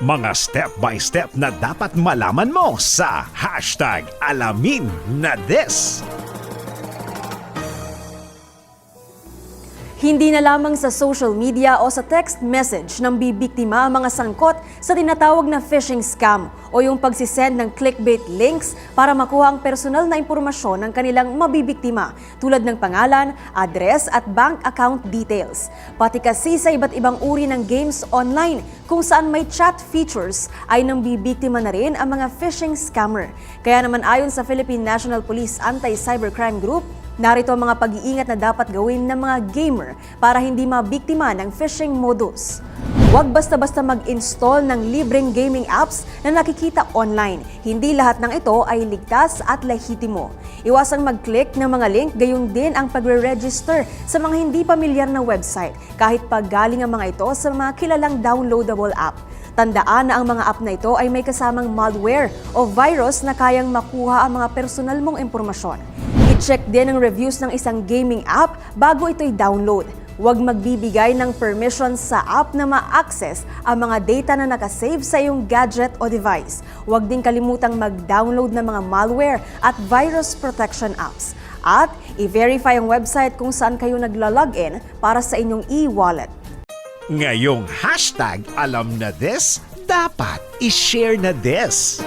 Mga step-by-step na dapat malaman mo sa hashtag Alamin na This. Hindi na lamang sa social media o sa text message nang bibiktima ang mga sangkot sa tinatawag na phishing scam o yung pagsisend ng clickbait links para makuha ang personal na impormasyon ng kanilang mabibiktima tulad ng pangalan, address at bank account details. Pati kasi sa iba't ibang uri ng games online kung saan may chat features ay nang bibiktima na rin ang mga phishing scammer. Kaya naman ayon sa Philippine National Police Anti-Cybercrime Group, narito ang mga pag-iingat na dapat gawin ng mga gamer para hindi mabiktima ng phishing modus. Huwag basta-basta mag-install ng libreng gaming apps na nakikita online. Hindi lahat ng ito ay ligtas at lehitimo. Iwasang mag-click ng mga link, gayon din ang pagre-register sa mga hindi pamilyar na website kahit pag galing ang mga ito sa mga kilalang downloadable app. Tandaan na ang mga app na ito ay may kasamang malware o virus na kayang makuha ang mga personal mong impormasyon. I-check din ang reviews ng isang gaming app bago ito'y download. Huwag magbibigay ng permission sa app na ma-access ang mga data na nakasave sa iyong gadget o device. Huwag din kalimutang mag-download ng mga malware at virus protection apps. At i-verify ang website kung saan kayo nagla-login para sa inyong e-wallet. Ngayong hashtag Alam na This, dapat i-share na this.